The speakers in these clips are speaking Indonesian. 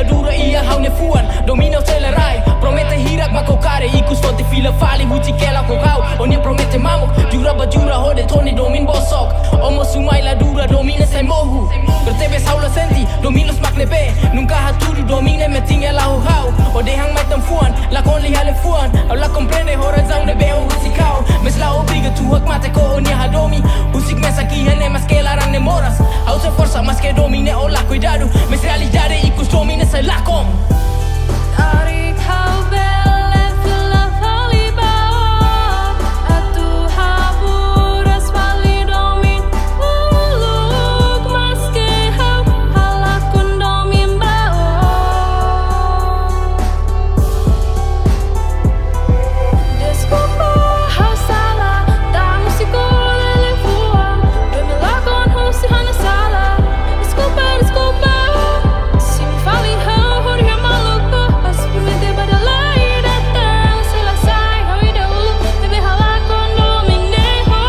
dura ia haune fuan Domina o telerai Promete hirak mako kare Iku stoti fila fali Huti kela ko kau Onia promete mamuk Jura bajura hode Tony domin bosok Omo sumai la dura Domine sai mohu Bertebe saula senti Dominos maknebe Nunca haturu Domine me tinggal lahu hau Ode hang mai tamfuan Lakon li hale fuan Au la comprende horizon de beo huti kau Mes la obliga tu hak mate ko onia hadomi Usik mes aquí hene mas que larang ne moras Au se forza mas que domine o la cuidado Mes realidade ikus domine sai lakom Dari kau bele fila fali bawah Atu haburas fali domin Muluk maske hau halakun domin bawah Desculpa hau salah Tak musiko lele fuang Demi lakon hau si hana salah Desculpa Si me fali hau hori maluco Pas promete badalai datang Selesai hau ida ulu Tebe halakon domin neho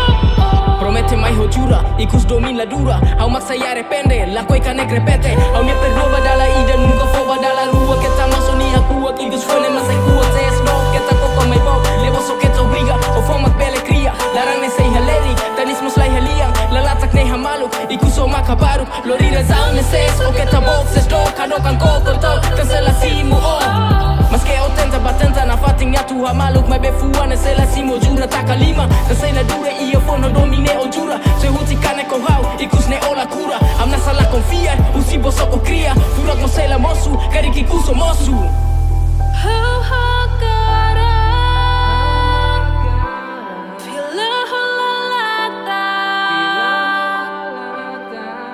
Promete mai ho jura Ikus domin la dura Hau maksa ya repende Lakoi kane repete Hau ne perdo badala ida Nunca fo badala rua Keta maso ni hakua Ikus fone masai kuat Ses no Keta koko mai bau Levo so keta obriga O fo mak bele kria Larang ne sei haleri Tanis muslai haliang Lalatak ne hamalu Ikus o makabaru Lorira zau ne ses O keta bok ses do Kadokan koko to Cancela simu oh Mas que otenta batenta na fating ya tu hamaluk mai befuane se la simo jura takalima ka sei la dure ia fono domine o jura se huti kane ko hau ikus ne ola cura amna sala confia usi boso o cria furak no sei la mosu kariki kuso mosu Hau hakara Fila halalata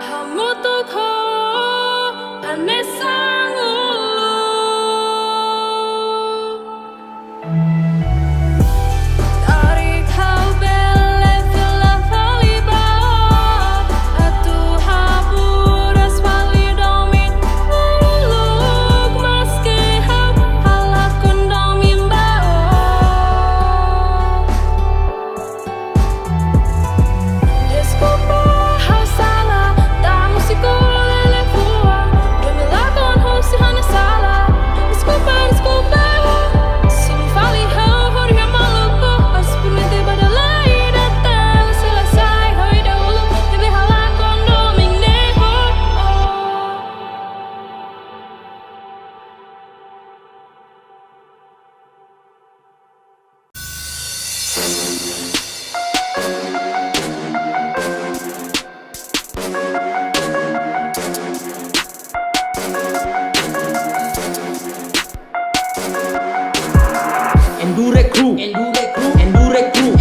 Hamutuk ho Anesang ulu Dari kau bele fila fali bawah Atu haburas fali domin Muluk maske hau halakun domin bawah Desculpa hau salah Tak musiko lele fuang Demi lakon hau si hana salah Desculpa Si me fali hau hori maluco Pas promete badalai datang Selesai hau ida ulu Tebe halakon domin neho Endure crew Endure crew Endure crew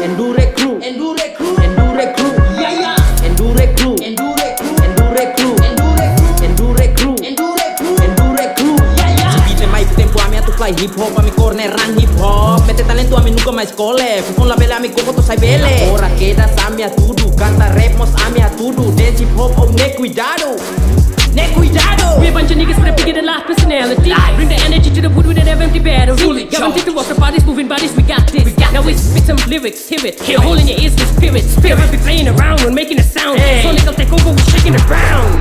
Endure crew Endure crew Endure crew yeah yeah Endure crew Endure crew Endure crew Endure crew Endure crew Endure crew Endure crew yeah yeah Civile mai tempo a mia tu fly hip hop a mi corner run hip hop mete talento a mi nunca mais cole con la bela a mi coco to sai bele ora quedas a mi tudo canta rap mos a mi tudo dance hip hop oh ne cuidado We're a bunch of niggas with a bigger than life personality. Bring the energy to the wood with an empty battery. Guaranteed to rock the bodies, moving bodies, we got this. Now we spit some lyrics, hear it. A hole in your ears, the spirit. Never be playing around when making a sound. So niggas take over, we shaking the ground.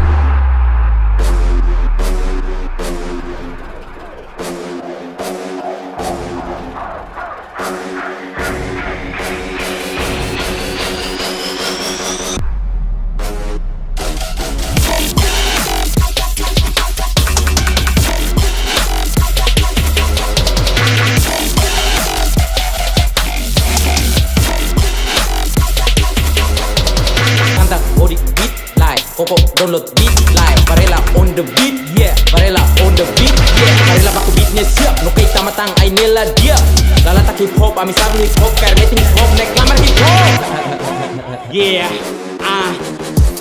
Coco download beat live Varela on the beat yeah Varela on the beat yeah Varela baku beatnya siap No kita matang ay nila dia Lalatak hip hop Ami sabu hip hop Kaya rating hip hop Nek lamar hip hop Yeah,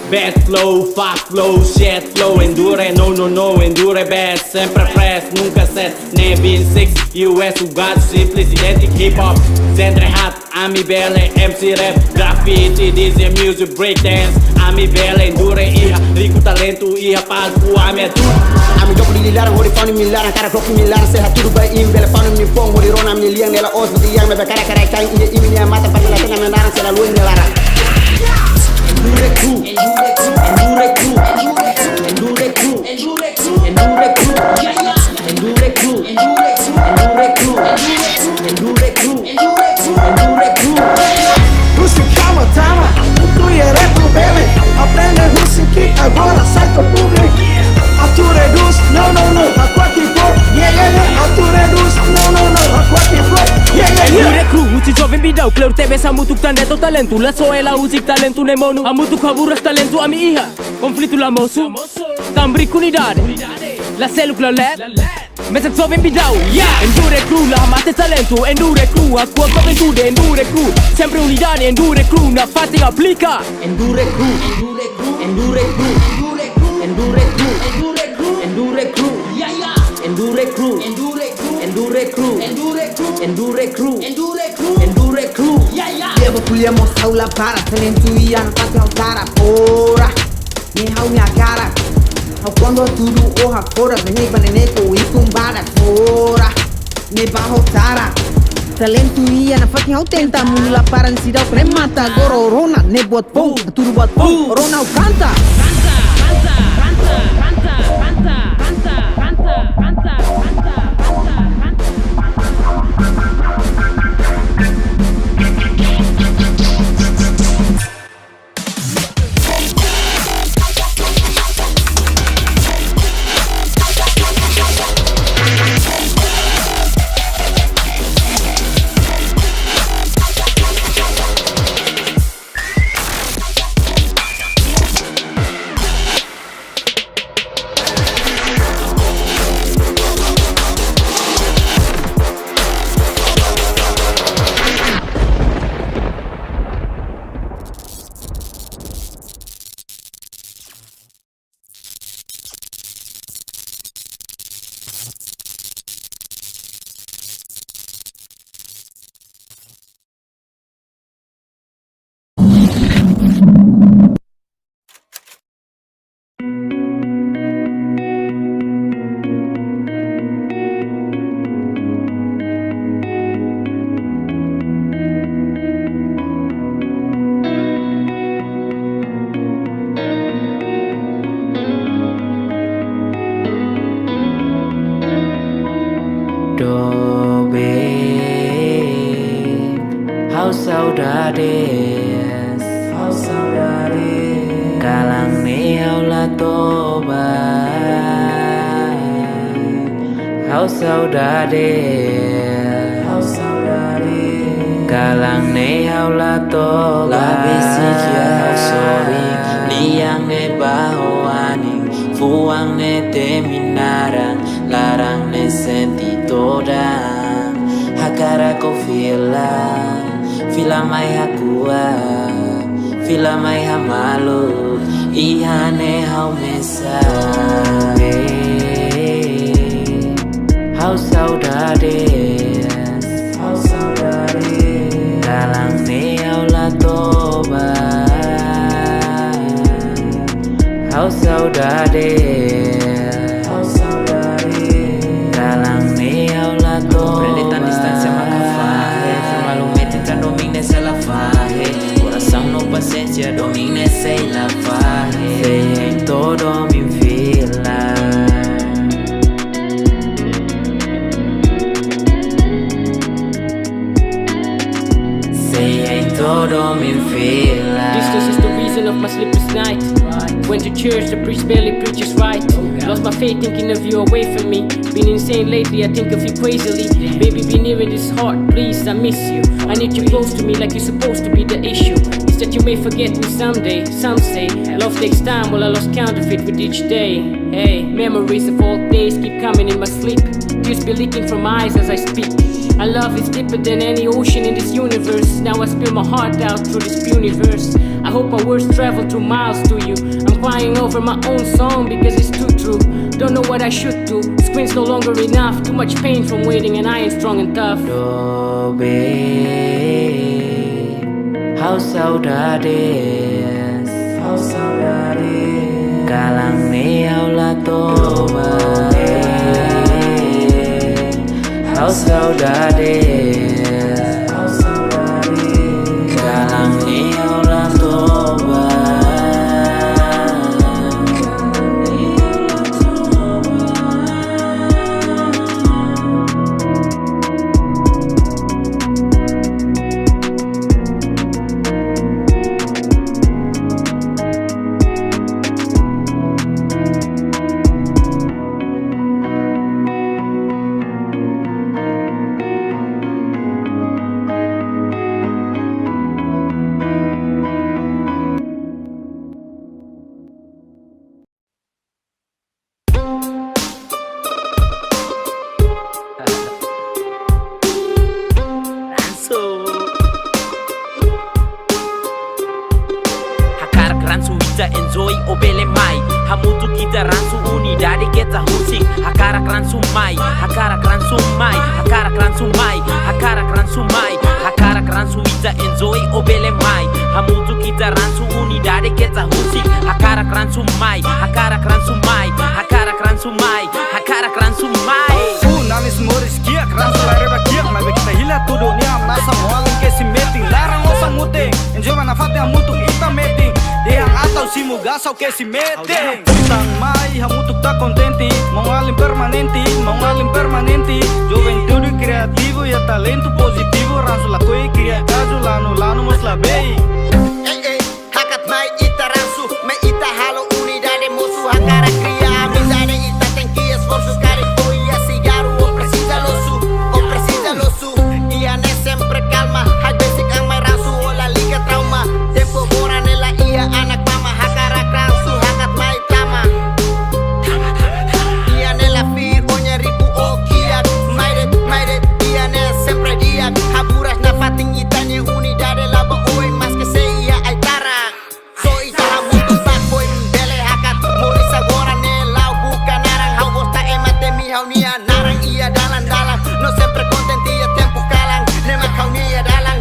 bad flow, fast flow, shit flow. Endure, no, endure bad. Sempre fresh, nunca set. Nevin 6, US, Uganda, simples, identic hip hop. Sempre hot, Ami Bele, MC rap, graffiti, DJ music, breakdance. Ami Bele, endure, iha, rico talento, iha, palco, Ami é tudo. Ami jogo di lilaran, hori fanu milaran, cara flock milaran, seha tudo by im, bele fanu mi fong, hori rona mi liang, nela os, bati yang, bebe cara cara kain, iya imi nia mata, pada latena mendaran, sela luin nelara. Endure crew, endure crew, endure crew, endure crew, endure crew, endure crew. Au kleur TV samutuk tanda to talentu La soela uzik talentu ne monu Amutuk haburas talentu ami iha Konflitu la mosu Tambri kunidade La célula LED Me se trova in bidau, yeah! Endure crew, la mate talento, endure crew Acqua juventude, endure crew Sempre unidade, endure crew Na fate applica Endure crew, endure crew, endure crew, endure crew, endure crew, endure crew, yeah yeah. Endure crew, endure crew, endure crew, endure crew, endure crew, endure crew, endure crew, yeah yeah. Dia kuliamos aula para talento e ano fate ao cara fora. Ni hau minha cara. Ao quando tudo orra fora, vem baneneco e tumbada fora. Ne barro tara. Talento ia na fucking hau tenta mula para se dar cremata gororona ne bot pou, tudo bot pou, rona o canta. Saudades, kalang niau la tobat. Hau saudades, kalang niau la tobat. La besikia hau soring, liang ne bahoaning, fuang ne teminarang, larang ne senti todang. Hakara ko Fila mai hakua, fila mai hamalu, ihane hau mesa. Hau saudades, kalang ne hau la tobat. Hau saudades, kalang ne hau la tobat. Prendetan distancia se la faje, coração no paciência domina sem la faje. Sei em todo me fila. Sei em todo me fila. Distance is the reason of my sleepless night. Went to church, the priest barely preaches right. Lost my faith thinking of you away from me. Been insane lately, I think of you crazily. Baby, be near in this heart, please, I miss you. I need you close to me like you're supposed to be. The issue is that you may forget me someday. Some say love takes time, well I lost count of it with each day. Hey, memories of old days keep coming in my sleep. Tears be leaking from my eyes as I speak. Our love is deeper than any ocean in this universe. Now I spill my heart out through this universe. I hope my words travel 2 miles to you. I'm crying over my own song because it's too true. Don't know what I should do. Screen's no longer enough. Too much pain from waiting and I ain't strong and tough. Hau saudades, kalang niau la tobat. Hau saudades, kalang niau la tobat. kran sumai, hakara kran sumai, hakara kran sumai, hakara kran sumai. Namis moris kiak, kran sulai reba kiak, mai kita hila tu dunia nasa moaling kesi meeting, larang osang muting, enjoy mana fatih hamutuk ita meeting, dehang atau si mugasau kesi meeting. Tang mai hamutuk tak kontenti, mengalim permanenti, juventude kreativo ya talento positivo, ransula koi kria kazu lanu mosla bei. Hakat mai ita ransu, mai ita halo unidade musuh hakara kria amizade ita tenki esforço kari toia sigaru o precisa losu, ia ne sempre calma, hai basic ang mai ransu o la liga trauma, tempo bora nela ia anak mama hakara ransu hakat mai tama, ia nela fir onya ribu o kiak, maire ia ne sempre diak, haburas na fating ita ne unidade laba oi mas que se ia ai tara. So ita hamutu bakboy bele hakat moris agora ne lau buka narang hau bosta emate mi hau nia narang ia dalan no sempre contenti ia tempo kalang ne makau nia dalang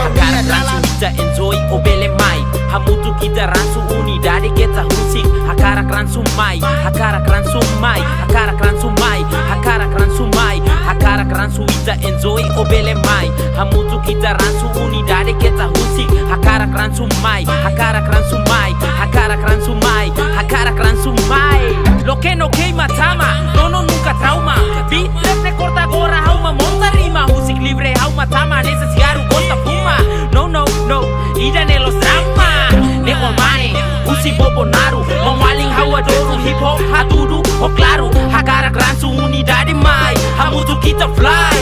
Hakara kran suita enjoy o bele mai, hamutu kita ransu unidade kita husik, hakara kran sumai, hakara kran sumai, hakara kran sumai, hakara kran sumai, hakara kran suita enjoy o bele mai, hamutu kita ransu unidade kita husik, hakara kran sumai, hakara kran sumai, hakara kran sumai, hakara kran sumai. Lo que no queima tama, no nunca trauma, beat rap corta agora hauma monta rima, husik libre hauma tama, nesse cigarro conta fuma, no, ida ne los drama, ne omane, usi bobonaru, momaling hawa doru, hip hop hatudu, o claro, hakara kran su unidade mai, hamutu kita fly,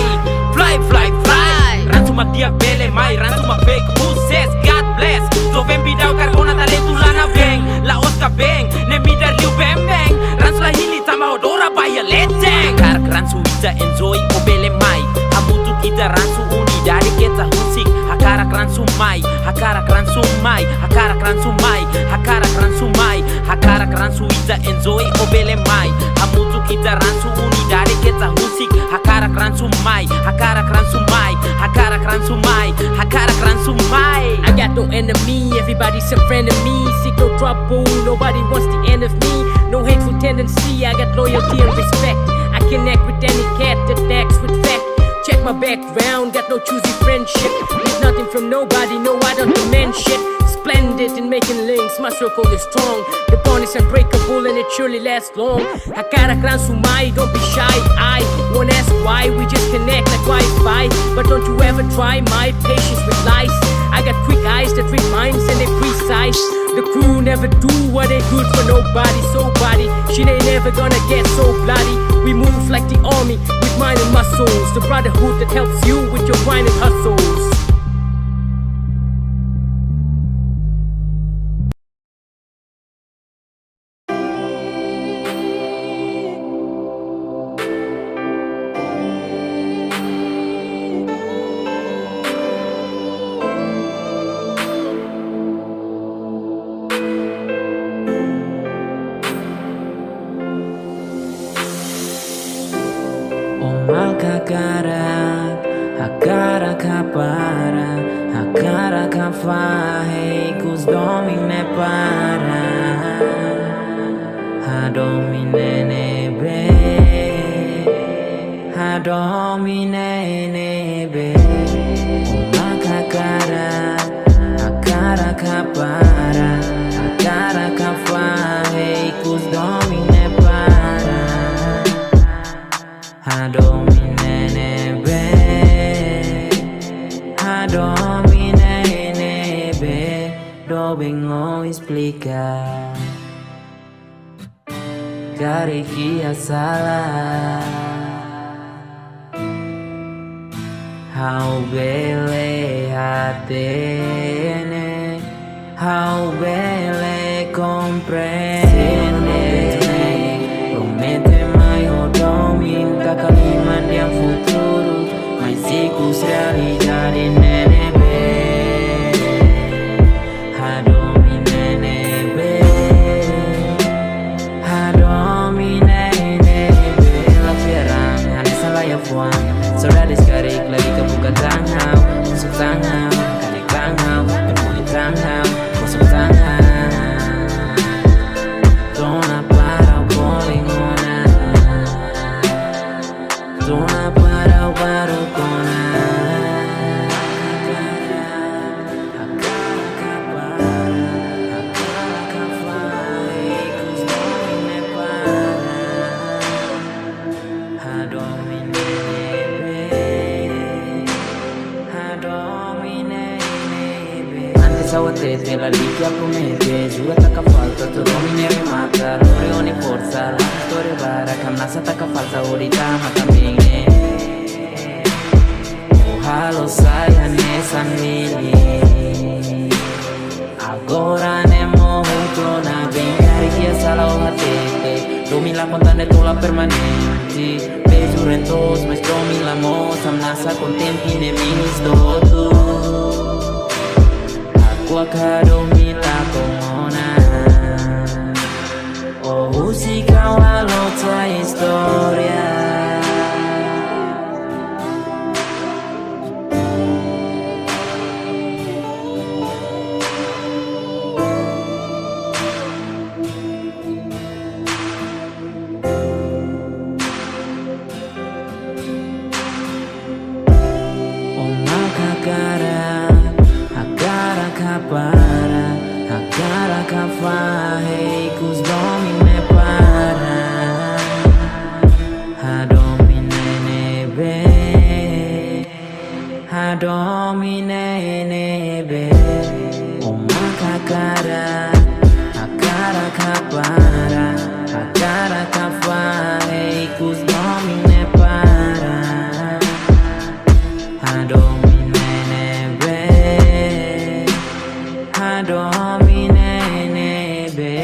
ransu magdiak bele mai, ransu mag fake buses, God bless, so vem bidau carbona talentu lana beng, la osca beng, ne midar liu beng beng, ransu la hili tama odora baya leteng, hakara kran su ita enjoy o bele mai, hamutu kita ransu unidade kita husik, hakara kran sumai, hakara kran sumai, hakara kran sumai, hakara kran sumai, hakara kran suita enjoy o bele mai, hamutu kita ransu unidade kita husik, hakara kran sumai, hakara kran sumai, hakara kran sumai, hakara kran sumai. I got no enemy, everybody's a friend of me. Seek no trouble, nobody wants the end of me. No hateful tendency, I got loyalty and respect. I connect with any cat that acts with fact. Check my background, got no choosy friendship. Need nothing from nobody, no I don't demand shit. Splendid in making links, my circle is strong. The bond is unbreakable and it surely lasts long. Hakara kran sumai, don't be shy. I won't ask why, we just connect like Wi-Fi. But don't you ever try my patience with lies. I got quick eyes that read minds and they precise. The crew never do what ain't good for nobody. So body, shit ain't never gonna get so bloody. We move like the army with mind and muscles. The brotherhood that helps you with your grind and hustles. Hakara kapara, hakara kafahe, kus domine para, ha domine nebe, ha domine nebe, hakara, hakara kapara, hakara kafahe, kus domine para, ha domine nebe. Domine nebe, do vengo explicar. Cariquia sala, how bele atene, how bele comprende. Promete mai o domin kakaliman yang futuro. Mas sikus realidade nenebe, hadomi nenebe, hadomi nenebe. La perang, ane salah ya fuan. Saudara sekarang lagi kebuka tangan, masuk tangan, kali tangan, kembali tangan, masuk tangan. te la liga promete Giura tacca falta, tu domini rimata L'orione forza, la storia bara Kamnasa tacca falta, orita mata bene Halo saya nesan mili Agora nemo junto na bem Cariquia sala o hatete Domi la contane tola permanenti Beijo rentos, mas domi la moça Nasa con tempi ne minis todo Aku akadomi la comona Oh música walota historia Agora cafarrei que os domine para A domine nebe A domine nebe Uma cacara A cara capara A cara cafarrei que os domine para A domine nebe A domine nebe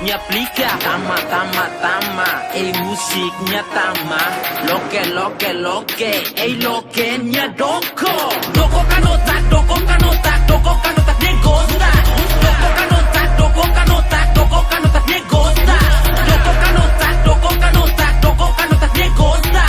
Mi aplica tama tama tama ei musiknya tama loke ei lokenya doko kanota ni gosta doko kanota ni gosta doko kanota ni gosta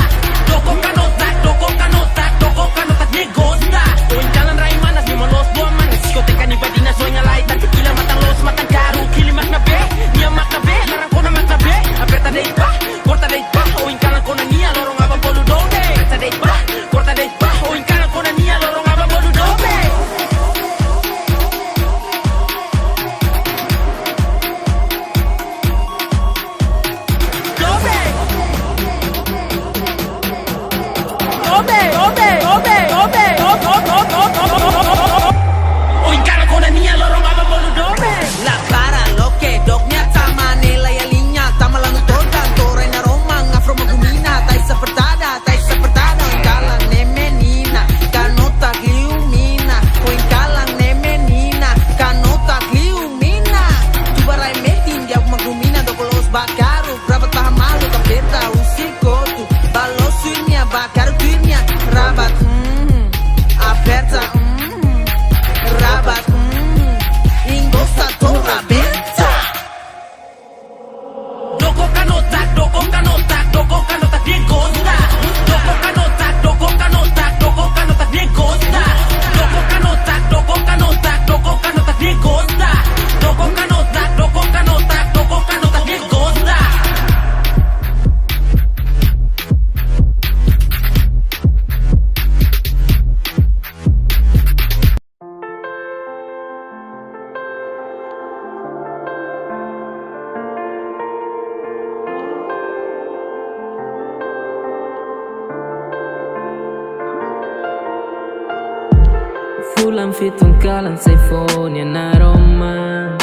doko kanota ni gosta o en jalan raya manas ni malos dua manas discoteca ni badina soalnya light dan tequila matang los matang karu kilimat na be Nia makabe, larang ko na makabe Aperta date pa, corta date pa O inkalan ko na niya, lorong abang boludobe Aperta date pa, corta date pa O inkalan ko na niya, lorong abang boludobe O inkalan ko na niya, lorong abang boludobe La para lo que dognya tama nela ya linya tama lang toda tore na romang afro magumina tai sapertada kalang ne menina kanota gliumina o kalang ne menina kanota gliumina tu barai metin dia magumina do los bakaru rabat pahamalu kapeta usikotu balosunya bakaru tunya rabat aperta rabat ingosta toda benta doko kanota bien gosta doko kanota bien gosta doko kanota bien gosta doko kanota bien gosta Fulan fitun kalan say phone ya na Roma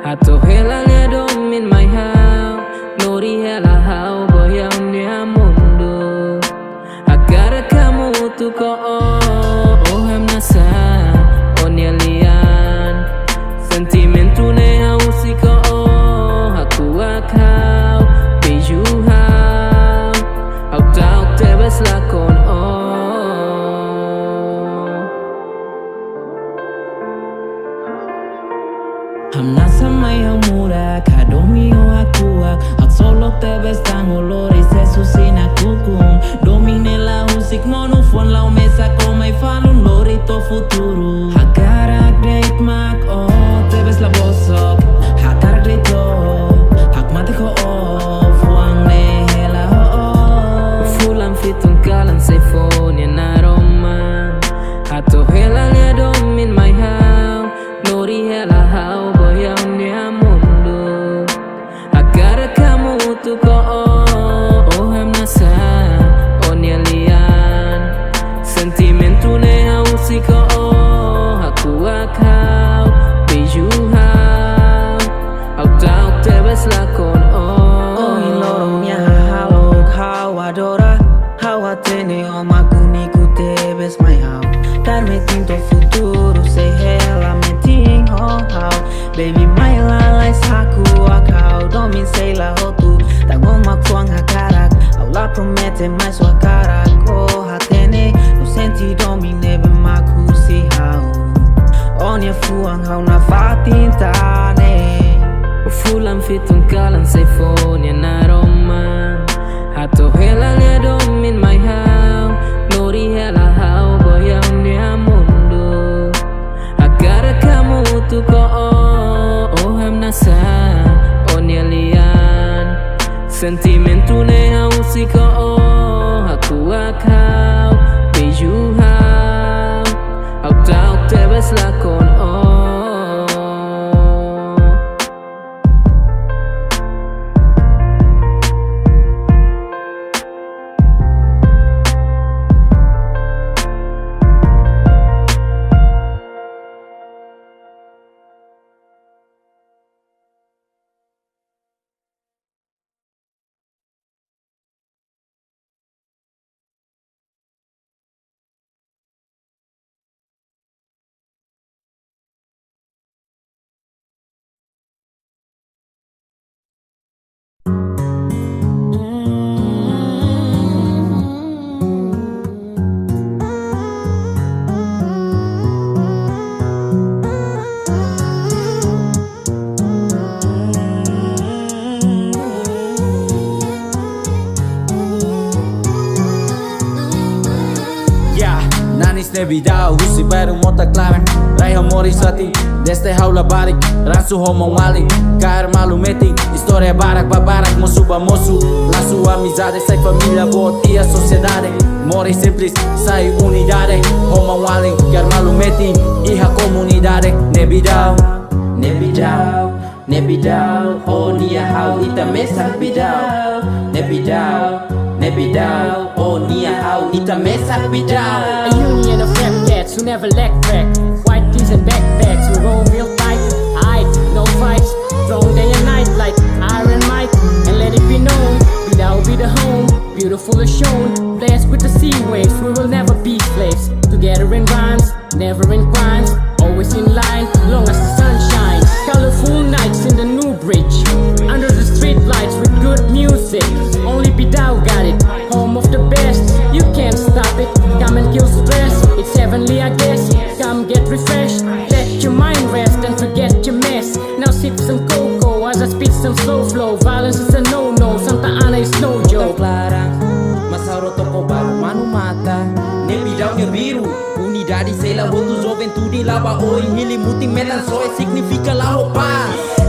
Hato hela lia domin my how Nori hela how boyang nia mundo Agar kamu tu ko oh mutu ko oh hem nasa onyalian sentimentu ne hausi ko aku akau biju hau au tau te bes lakon Oh ilorongnya halo kau adora hawa tene omaguni ku te bes mai hau dar me tinto futuro se hela me ting ho hau baby mai lalai saku akau domin sei la hotu tak ngomak tuang hakarak au la promete mais sua cara oh hatene no senti domine be maku si hau onia fuang hau na fatintane Fulan fitun kalan say phone ya naroma Hato helang ya domin my how Nori hela how boyang dia mundo Agar kamu tu ko oh hem nasa onyalian Sentimentu ne hausi ko aku akau biju how Au tau te bes lakon Nevidao, usi baru mota clara Raiho morisati, deste haula barik Ransu homo wali, cair malu meti História barak, babarak, moço ba moço Laço amizade, sai família, bot e a sociedade Mori simples, sai unidade Homo wali, cair malu meti E a comunidade Nevidao, Nevidao, Nevidao Oh nia hau, ita mesa bidao Nevidao, Nevidao Oh nia hau, ita mesa bidao A union of rap cats who never lack crack. White tees and backpacks, we roll real tight. Aight, no fights, strong day and night like Iron Mike. And let it be known, Bidao be the home, beautiful as shown. Blessed with the sea waves, we will never be slaves. Together in rhymes, never in crimes. Always in line, long as the sun shines. Colorful nights in the new bridge. Under the street lights with good music. Only Bidao got it, home of the best. You can't stop it, come and kill stress. It's heavenly I guess, come get refreshed. Let your mind rest and forget your mess. Now sip some cocoa as I spit some slow flow. Violence is a no-no, Santa Ana is no joke. Clara, Masauro toko baru manu mata Nevidao nya biru, unidade sei la rotu juventude lava oi Hili muting metan soe significa la roupa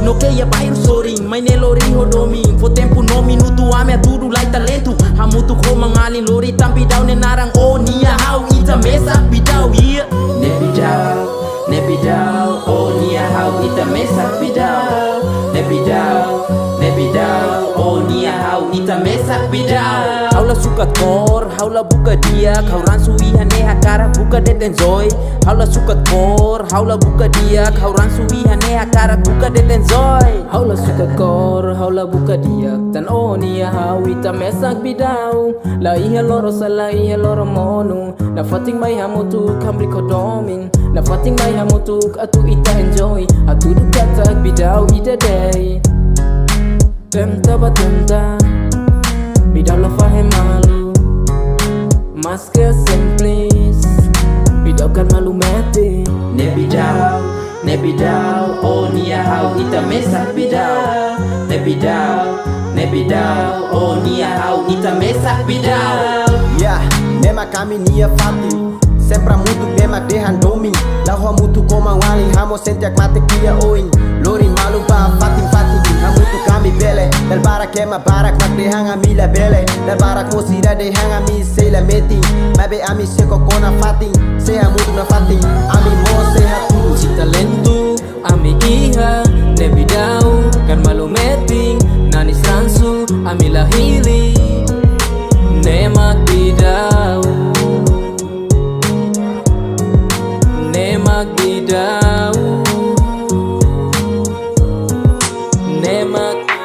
No que ia bairro sorin, mas nelori rodomin Fo tempo no minuto ame a tudo lai talento Hamutu komang alin lori tampidao nenarang oh nia hau ita mesa bidao yeah Nevidao, Nevidao oh nia hau ita mesa bidao Nevidao, Nevidao oh nia hau ita mesa bidao Haula sukat kor, haula buka dia Kau ransu ihane hakara buka detenzoy Haula sukat kor, haula buka dia Kau ransu ihane hakara buka detenzoy Haula suka kor, haula buka dia Tan oh nia hau ita mesak bidau La iha loro sala iha loro monu Na fating mai hamutuk kambri kodomin Na fating mai hamutuk atu ita enjoy Atu dukatak bidau ida day Temta ba temta Bidau la fahe malu Maske simplis Bidau kan malu meti Nevidao, Nevidao oh nia hau ita mesa bidao Nevidao, Nevidao oh nia hau ita mesa bidao Yeah, nema kami nia fati Sempre muito bema dehan domi Lahua mutu koma wali Hamo sentiak mate kia oin Lori malu ba fating fating Hamutu kami bele Del barak ema barak mak dehang amila bele Del barak mosira dehang ami seila meti Mabe ami seko kona fating Seha mutu na fating Ami mo seha tudu Si talento, ami iha Nevidao, kan malu meting Nanis ransu, Amila hili neema kidau, neema kidau, neema kidau.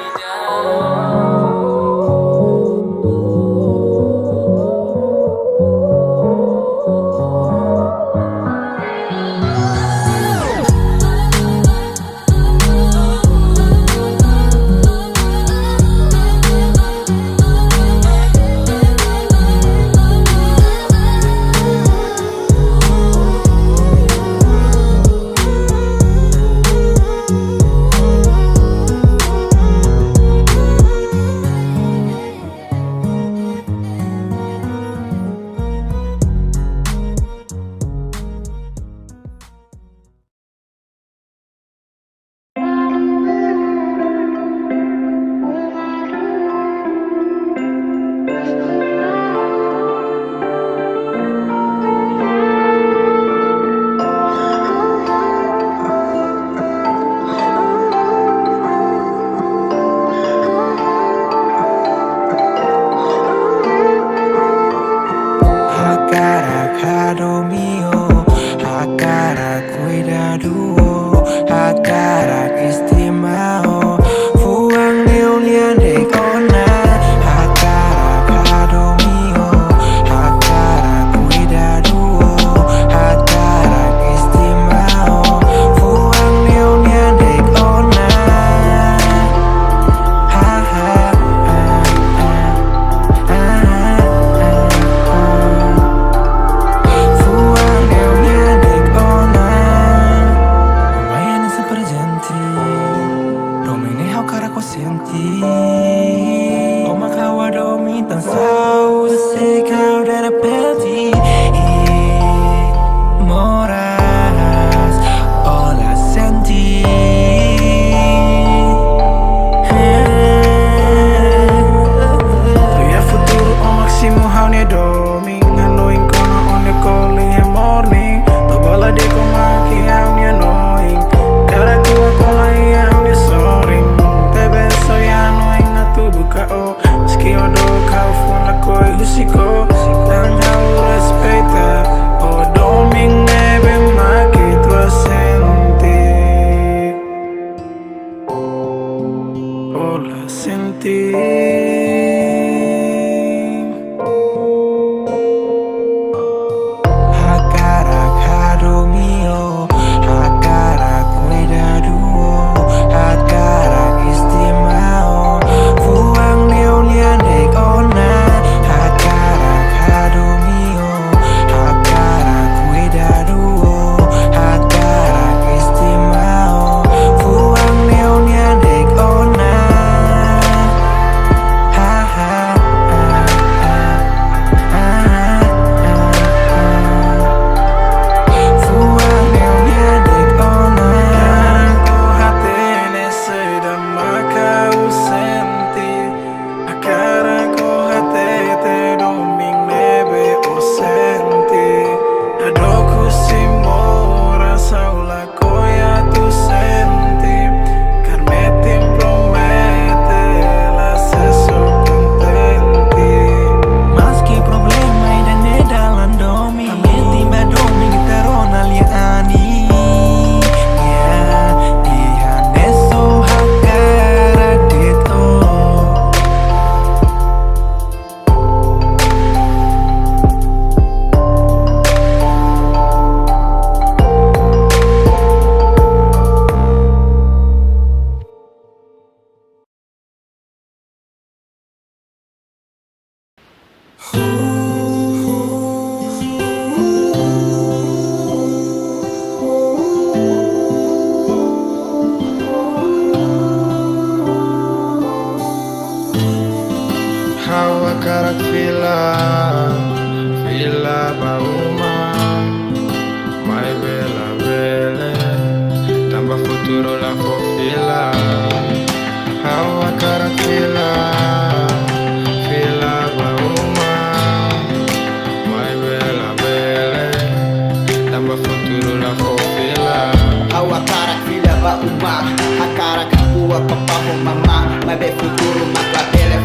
Uma, a cara que tua papá, mamá, mas bem futuro, mas pra dele é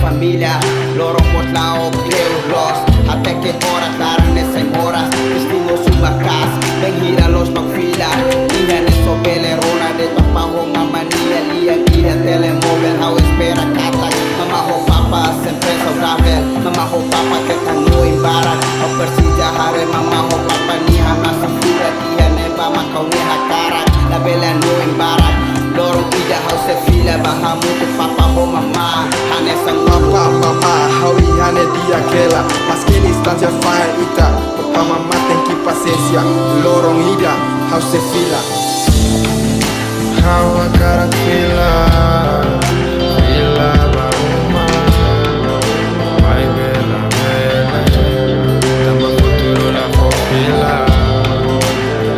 família. Lorong bos laok Deus los. Até que horas darán nessas horas. Estuvo suma casa, bem gira los magfila. Iha neso belerona de tapaho mamania. Lia guia telemóvel, ao espera kata. Mama ho papa sempre saudável. Mama ho papa que tanu embarak. Ao persija hare mama ho papa niha nasa fura. Dia neba makau niha karak. La bela no embarak. Lorong ida hau se fila bahamu tu papa ho mama. Hanesa Papa, mama, hawi hane dia kela. Mas que instância faz ita. Papa, mama tem que paciência. Lorong ida, hau se fila. Hau a cara fila. Fila bauma. Vai bela, bela. Tamba futuro la fila.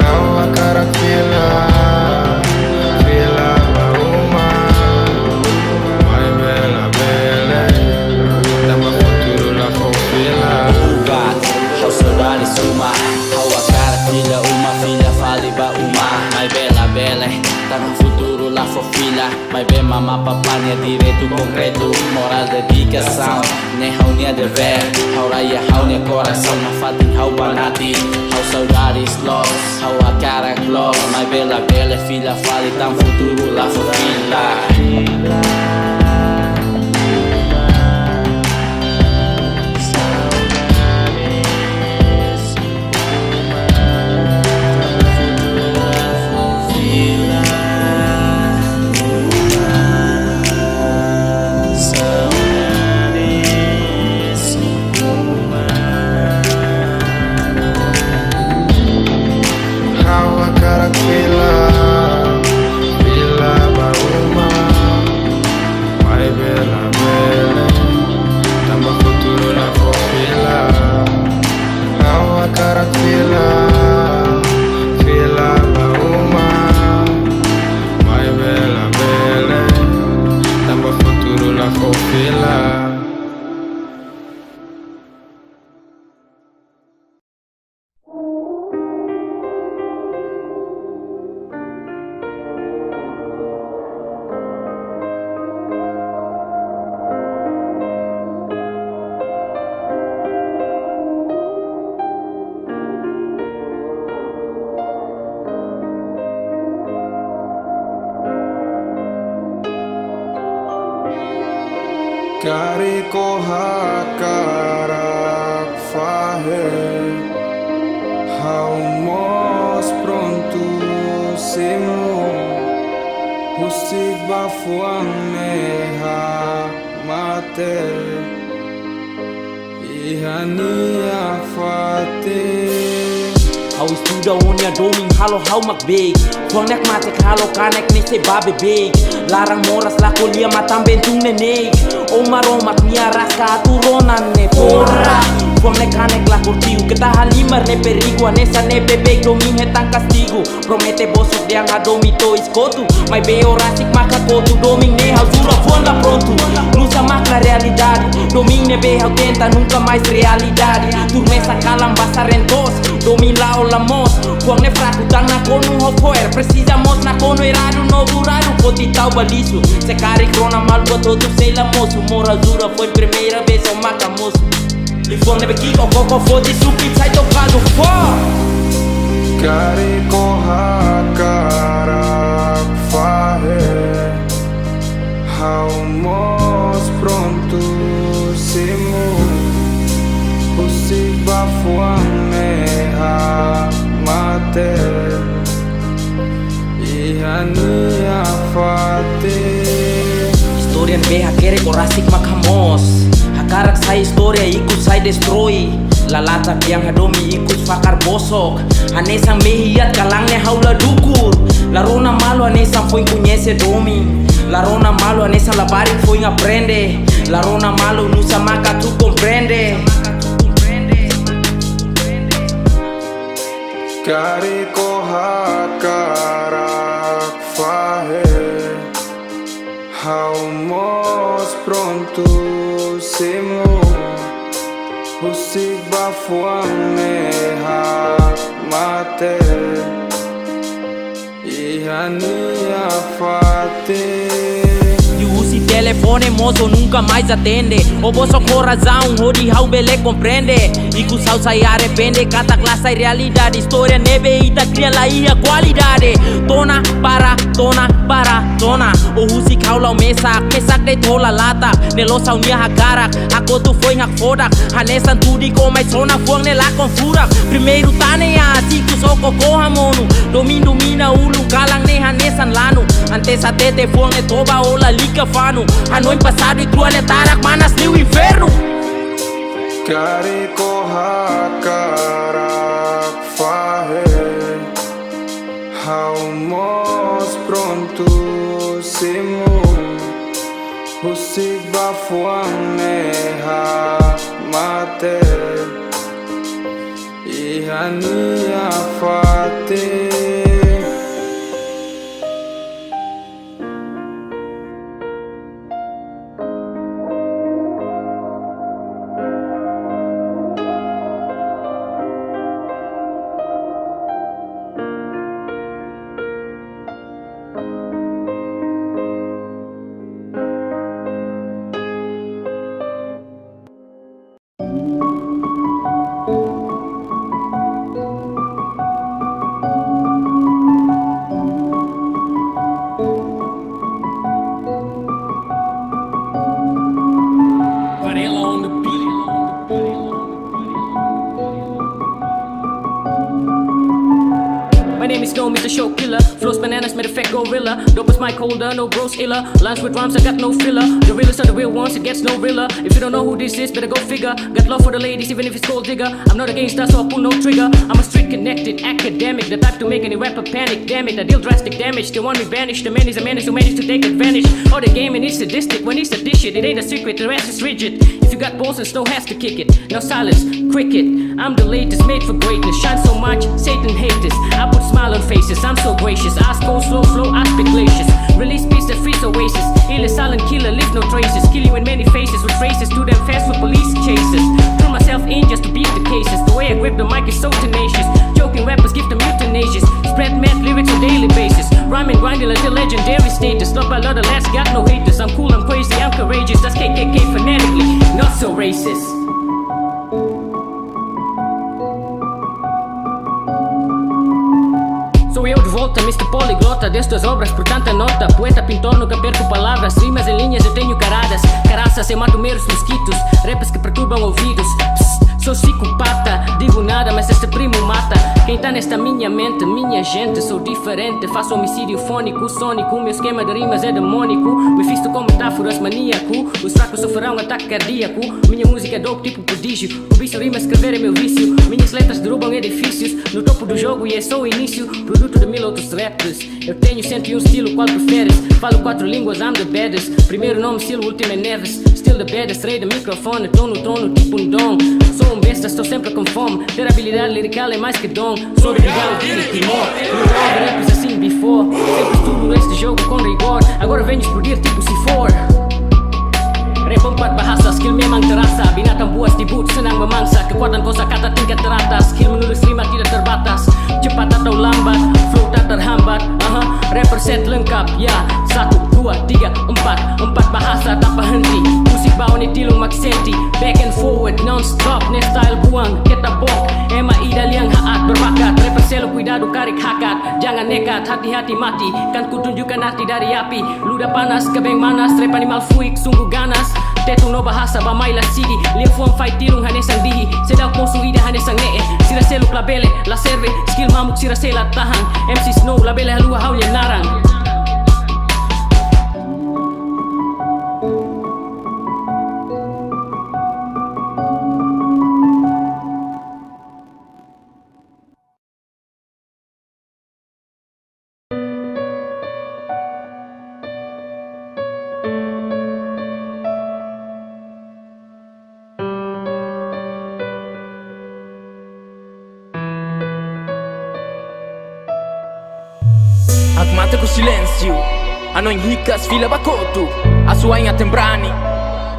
Hau a cara fila. Fila bauma. Vai bela, bela. Tamba futuro la fila. God, hau saudade suma. Hau a cara filha, uma filha fale ba uma. Mai bela, bela. Tá no futuro lá fofila. Mai bem mamá papania direito concreto. Moral dedicação. Nem hau nia dever. Hau raya hau nia coração. Na fatin hau banati. Hau saudades lost. Hau a cara gloss. Mai bela, bela filha fale. Tá no futuro lá fofila. Hau a cara fila. Fila bauma. Vai bela, bela. Tamba futuro la fila. Hau a cara fila. Fila bauma. Vai bela, bela. Tamba futuro la fila. Kariko hakarak fahe. Hau mos pronto simo. Husik bafuang meha mate. Ihania fate. Hau estuda unia doming halo hau makbeg. Huang nek mate halo kanek nese babe beg. Larang moras la kuliah matam bentung nenek. Omar mia raska turunan ne porra. Huang nek kanek la kurtiu. Kita halimar ne perigo nesa ne bebek doming hetang castigo. Promete bosok diang hadomi to iskotu. Mai beo rasik maka kotu doming ne hau jura fuang la pronto. Lusa makla realidade. Doming ne be hau tenta nunca mais realidade. Turmesa kalam basarentos. Domin la olamos. Huang ne fraco tang na konu ho poer. Precisamos na kono irado no durado. Potitau balizo. Se cari crona mal todo sei la moço. Mora jura foi primeira vez ao macamoço. Lifone beki o coco fode supi sai tocado fó. Kariko hakarak fahe. Hau mos pronto simo. Husik bafuang meha mate. Ihania fate. Historian beha kere korasik makamos. Hakarak sai historia ikut sai destroy. Lalata biang hadomi ikut fakar bosok. Hanesang mehiat kalangnya haula dukur. Larona malu hanesang foi conhece domi. Larona malu hanesang labarin foi aprende. Larona malu nusa maka tu comprende. Kariko hakarak fahe. Hau mos pronto simo. Husik bafuang meha mate. Ihania fate. You usi telefone moço nunca mais atende. O bolso com razão, Rodi how bele compreende. E com sal sai arrepende, cada classe é realidade. História neve e da cria lá e a qualidade. Tona, para, o Husi kaula mesak de tola lata. Nelo saunia hakarak, ako tu foi hak fodak. Hanesan tudi ko may sona fuang nela con furak. Primeiro tane a tiku soko ko hamono. Domina ulu kalang ne hanesan lano. Antes a tete fuang ne toba ola lika fano. Hanoi passado e tua ne tarak manas liu inferno. Kari ko hakarak fahe. Haumos pronto simu. Husik bafuang neha mate. Ihania fate. Mr. Show Killer, flows bananas, made effect gorilla. Dope is Mike Holder, no bros iller. Lines with rhymes, I got no filler. The realest are the real ones, it gets no realer. If you don't know who this is, better go figure. Got love for the ladies, even if it's gold digger. I'm not a gangster, so I pull no trigger. I'm a street connected academic, the type to make any rapper panic. Damn it, I deal drastic damage. They want me banished. The man is a menace who managed to take advantage. Oh, the gaming is sadistic. When he's a dish it ain't a secret. The rest is rigid. If you got balls, and snow has to kick it. No silence, cricket. I'm the latest, made for greatness. Shine so much, Satan hates this. I put smile on faces, I'm so gracious. Eyes go slow, I speak glaciers. Release peace that frees oasis. Ill a silent killer, leave no traces. Kill you in many faces with traces. Do them fast with police chases. Threw myself in just to beat the cases. The way I grip the mic is so tenacious. Joking rappers give them euthanasias. Spread mad lyrics on daily basis. Rhyming, grinding until legendary status. Not by a lot of lads, got no haters. I'm cool, I'm crazy, I'm courageous. That's KKK fanatically, not so racist. Sou eu de volta, Mr. Poliglota. Destas obras por tanta nota. Poeta, pintor, nunca perco palavras. Rimas em linhas eu tenho caradas. Caraças, eu mato meros mosquitos. Rappers que perturbam ouvidos. Psst, sou psicopata. Digo nada, mas este primo mata. Quem tá nesta minha mente, minha gente. Sou diferente, faço homicídio fônico, sônico. Meu esquema de rimas é demônico. Me fisto com metáforas maníaco. Os fracos sofrerão ataque cardíaco. Minha música é dope tipo prodígio. O vício rima escrever é meu vício. Minhas letras derrubam edifícios. No topo do jogo e é só o início. Produto de 1000 outros rappers. Eu tenho 101 estilo, qual preferes? Falo 4 línguas, I'm the baddest. Primeiro nome, estilo, último é Neves. Still the baddest, rei do microfone. Tô no trono, tipo um dom. Sou um besta, estou sempre com fome. Ter habilidade lirical é mais que dom. Sou de Miguel, Dini, Timor. Não houve rappers assim before. Sempre estudo este jogo com rigor. Agora venho explodir tipo se for. Rap 4 bahasa, skill memang terasa. Binatang buas di boot, senang memangsa. Kekuatan kosakata tingkat teratas. Skill menulis rima tidak terbatas. Cepat atau lambat, flow tak terhambat. Rapper set lengkap, ya. 1, 2, 3, 4. 4 bahasa tak berhenti. Musik bawa ni tilung maksenti. Back and forward, non-stop. Ne style buang, kita bok. MAI daliang haat berbakat. Rapper selalu cuidado karik hakat. Jangan nekat, hati-hati mati. Kan ku tunjukkan arti dari api. Ludah panas, kebeng manas. Rap animal fuik, sungguh ganas. Tetung no bahasa, bamai la sidi. Liang fuang fight tilung hanesang dihi. Sedang posu ida hanesang nee. Sira seluk la bele, la serve. Skill mamuk sira sela tahan. MC Snow la bele halua haunya narang. Mata com silêncio, a não ricas fila bacoto. A sua inha tembrani,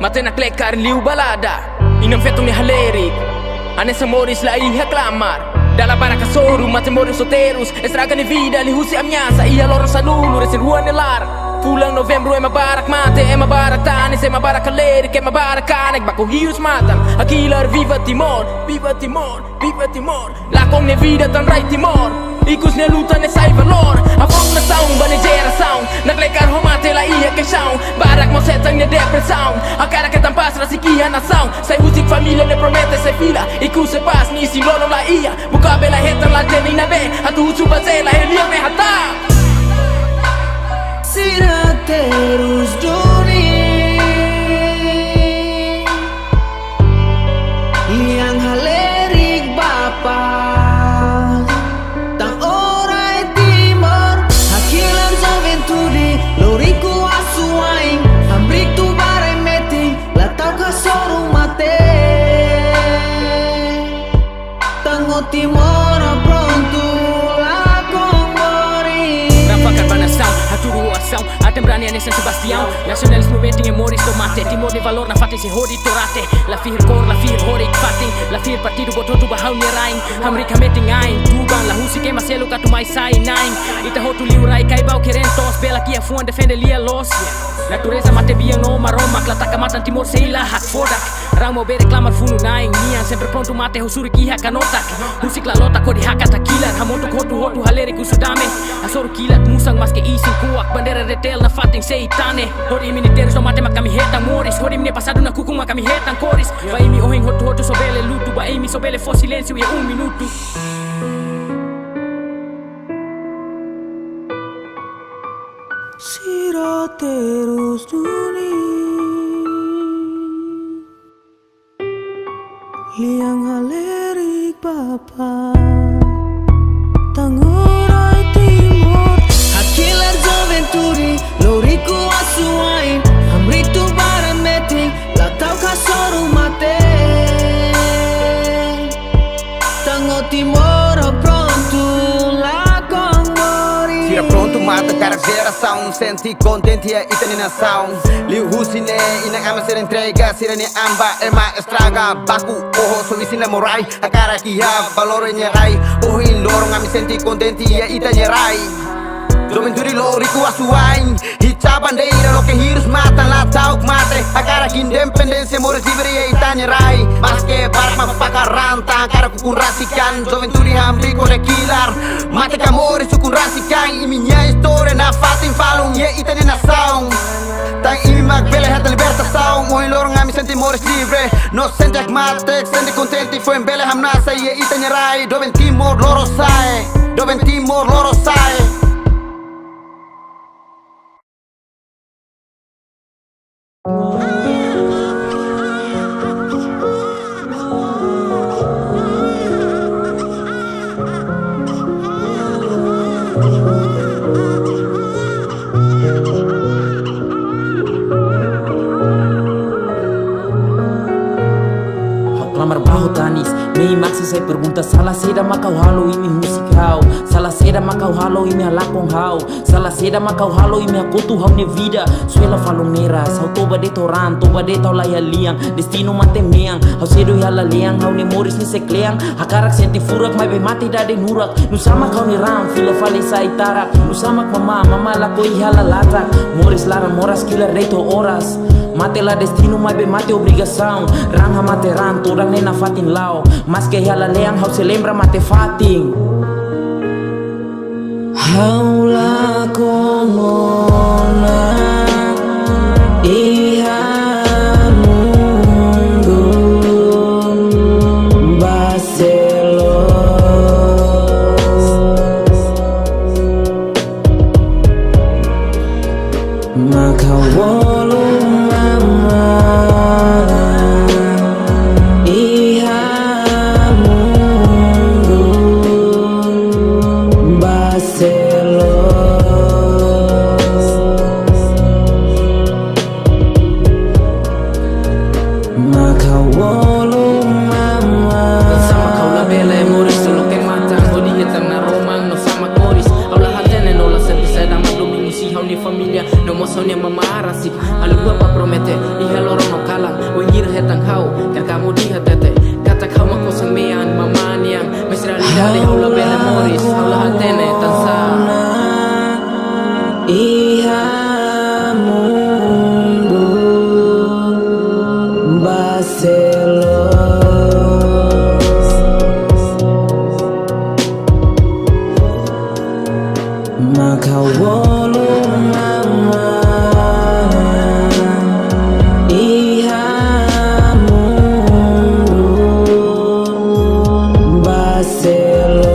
mata na klecar liu balada. E não feito me haleri, a nessa moris lá e reclamar. Dalla baraka soru, mata moris solteiros. Estraga ni vida, li husi ameaça. E a loro salulo, resen rua nelar. Pulang novembro e mabarak mate, e mabarak tanis, e mabarak kalerik, e mabarak kanek. Bako hirus matan, akilar viva Timor, viva Timor, viva Timor. Lakong ne vida tan rai Timor, ikus ne luta ne sai valor. Afong na sound, banejera sound, naglekar homate la iya ke sound. Barak mo setang ne depre sound, akara ke tampas rasikihan na sound. Sai musik familia ne promete sai fila, ikus se pas ni si lono la iya. Buka bela hetan la teni na be, atu ucu base la helia me hata. Sira terus duni Liang halerik bapa Tang orai timor Hakilan zaventuri Loriku asuaing Ambrik tu bare meting Latau ka soru mate Tango timor pronto Sound, até brani a San Sebastião. Nacionalismo meting e moris tomate. Timor de valor na fate se hori torate. La fir kor, la fir horik fating. La fir partido bototu bahau ni raing. Hamrika meting aing. Tugang la husi que maselo katu mai sai naing. Ita hotu liu rai kai bau querentos. Bela kia fuan defende lia los. Natureza mate biang no maroma. Klataka matan Timor seila hak fodak. Ramo be reclamar funu naing. Nian sempre pronto mate husuri kiha kanotak. Musik la lota kodi hakata kilat. Hamontuk hotu haleri kusudame. Asoru kilat musang mas ke isin kuak. Bandera retel na fating seitane. Hori militeres no mate makami hetang moris. Hori mine pasado na kukung makami hetang koris. Vai mi oheng hotu sobele lutu. Vai mi sobele fo silêncio e minuto. Sira terus duni Liang halerik bapa Tangurai timor Hakilar joventuri Loriku asuain Hamrik tu bara meting Latau ka soru mate Tango timor pronto Lakong mori Tira pronto mata cara geração Senti contente a ita nação Liu husine ina ama ser entrega Sira ni amba ema estraga Baku oho so isina morai A cara que ha valor nyerai Oh in lorong ami senti contente a ita nyerai Joventuri loriku asuain Hica bandeira lo que hirus matan la tauk mate A cara que independencia moris libre a ita nyerai Mas que barak mapakaranta Cara kukun rasikan Joventuri hamri kone kilar Mate kamori sukun rasikan Iminya história na fatin falung Ye ita ni nação Tang imi magbele hata libertação Mohin lorong ami senti moris libre No senti akmatek Senti contenti foi embele hamnasa Ye ita nyerai Doven Timor loro sai Doven Timor loro sai Clamar bajo tanis, me maxi sai pergunta Salah seda makau halo imi musik hau Salah seda makau halo imi halakong hau Salah seda makau halo imi hakotu hau ne vida Suela falong neras, hau toba de toran Toba de tau laya liang, destino mate meang Hau sedo yala leang, hau ne moris ni sekleang Hakarak senti furak, mai be mate dade nurak Nusama kau ni ram, fila fale sai tarak Nusama mama lako ihala latak Moris lara moras killer de to horas Mate la destino, mai be mate obrigação Ranga mate ran, torang nena fatin lao Mas que ela leang, hau se lembra mate fatin Haula komona Iha mundo Baselos Maka wolu mama Iha mundo Baselos Maka wolu mama Sama kau la bela e moris solo que matan Hodi hitam na romang no sama koris Au la hatene no la senti sedang Domingo si hau ni familia No mo sonia mama arasi Alu gua pa promete Iha lorong no kalang Wengir hetang hau Ker kamu diha tete Kata kau makosang mean Mama niang Mesra lidari hau la bela moris Au la hatene tansa Iha Maka wolu mama iha mundu baselos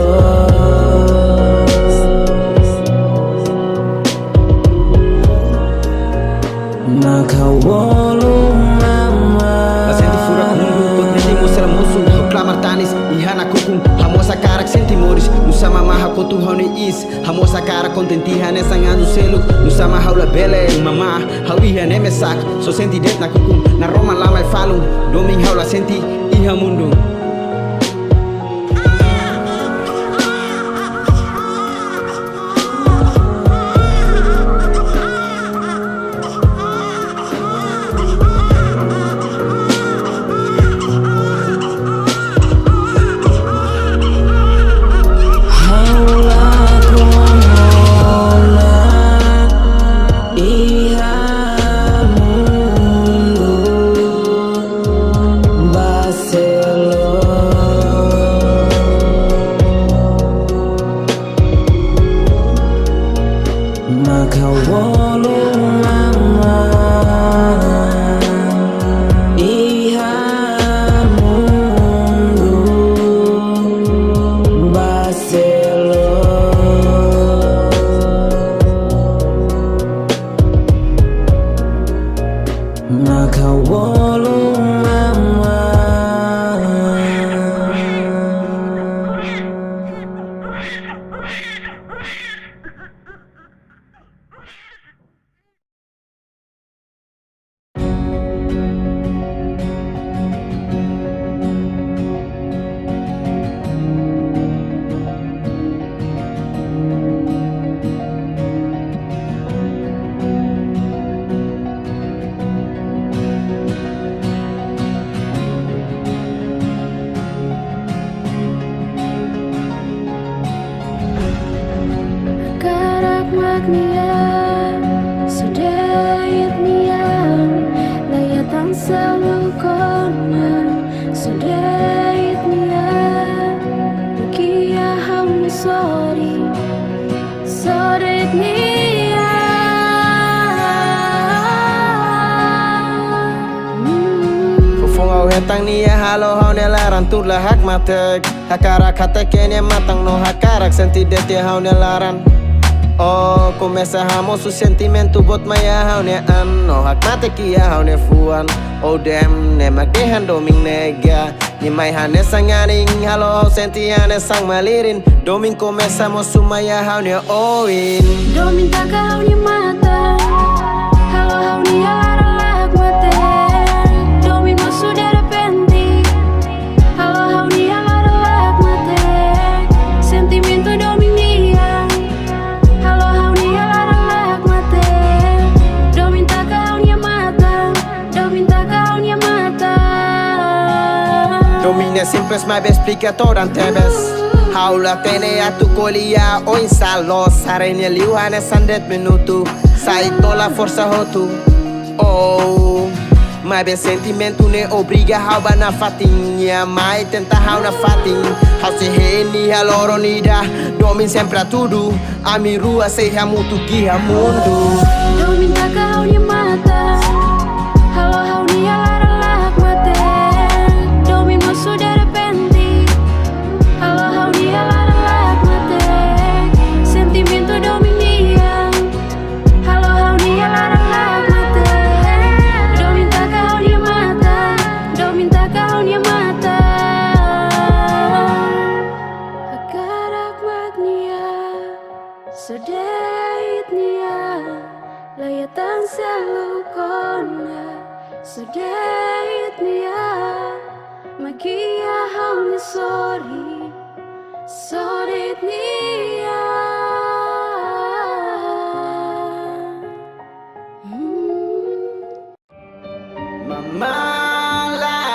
Maka wolu mama Senti fura mundu tot nedi mostra musu clamar tanis ihana kukung hamosa karak senti moris nusama maha kotu hauni is hamosa kara kontenti hane sangandu selu nusama haula bele mama hawi hane mesak so senti det na kukung na roma lama falung doming haula senti iha mundu Maka wolu mama iha mundu baselos Maka wolu mama Karak magnia sedayat niam layatan selalu kona sedayat niam kia ham sorry sorry Fungau hetang nia halo haune laran tulah hak matek hakarak hatekenya matang no hakarak senti dete haune laran Oh, começa ramo su sentimento bot maya haune an no hak mate kia haune fuan Oh damn ne magdehan doming nega ni mai hane sangaring halo senti hane sang malirin doming começa mo sumaya haune oin Doming taka hauni mata halo hauni alara lak mate Doming mo sudah repenti halo hauni alara lak mate Sentimento doming dia halo hauni alara lak mate Doming taka hauni mata Doming taka hauni mata Doming é simples mas explica toda antebes Haula tene a tu colia o insalo Sarenia liu hane sandet minuto Sai tola força rotu Oh Mas bem sentimento ne obriga hauba na fatinha Mas tenta hau na fatin Hau se reni haloro nida Doming sempre a tudo A mi rua sei muito guia mundo Doming taka hauni mata halo hauni alara lak mate Doming mo sudah repenti halo hauni alara lak mate Sentimento doming dia halo hauni alara lak mate Doming taka hauni mata Doming taka hauni mata Hakarak magnia sedait nia layatan selalu kona sedait nia magia hauni sorry sorry nia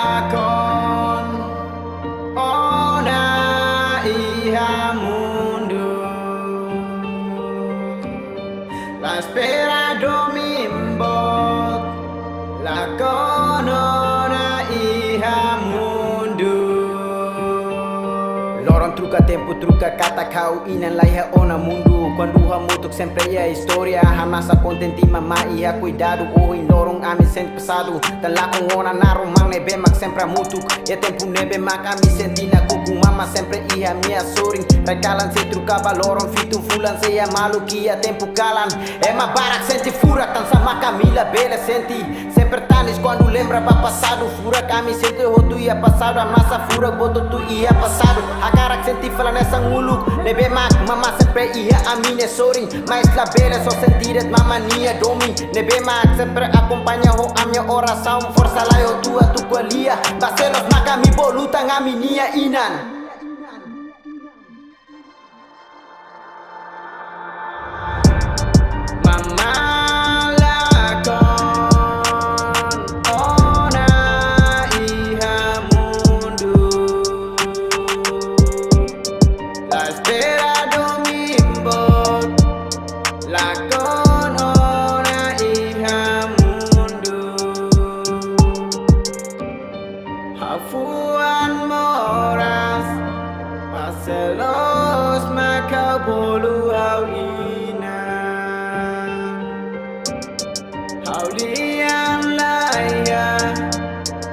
Malakon Ona iha mundo La espera domimbot La conona truca kata kau inan laiha ona mundo. Quando hamutuk sempre é história. Hamasa contente mamá ia cuidado. Oi lorong ami sente passado. Tala com ona na romang nebe mak sempre mutuk. E tempo nebe mak ami senti na kuku mama sempre ia minha soring. Regalan se trucava lorong fitu fulan se ia maluki ia tempo calan. É ma barak sente fura tan sama Camila bela senti. Sempre tanis quando lembra ba passado. Fura kami sente rotu ia passado. A massa fura boto tu ia passado. A cara senti fala nessa nguluk. Nebe mak mama sempre ia a minha soring. Mas la bela só sentir it mama nia domi. Nebe mak sempre acompanha ho a minha oração. Força lá eu tua tu qualia. Baselos maka mi boluta nga minha inan. Afuan moras Paselos maka bolu haulina Haulian laya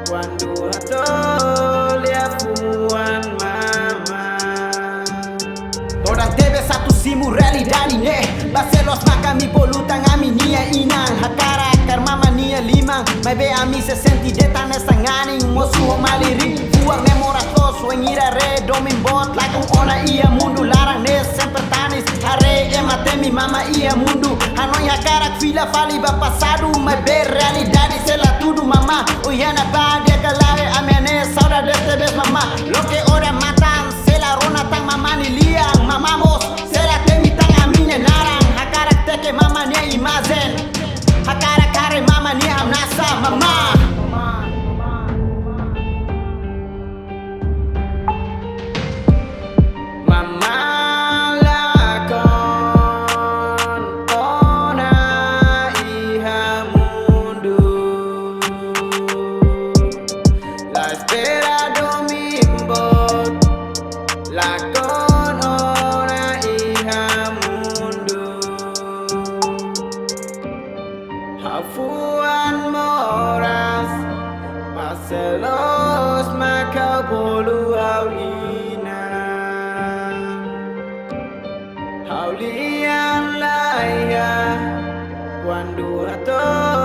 Quando atolha fuan mama Orang tebe satu simu realidade ne Baselos maka mi bolu tangami nia inan Hakara akar mama nia limang Mai be ami se senti deta nessa ngani Mosu o maliring Fuang memora tos Wengira re domin bot Like ona ia mundo Larang nes sempre tanis Are ema temi mama ia mundo Hanoi hakarak fila fali ba passado Mai be realidade sela tudo mama Oyana ba dia kalare amene Sauda deste bes mama Lo que ora matan Sela rona tang mama ni liang Mama mos Sela temi tang amine narang Hakarak teke mama nia imazen Hakarak kare mama nia amnasa mama Afuan moras Paselos maka bolu haulina Haulian laya Quando ato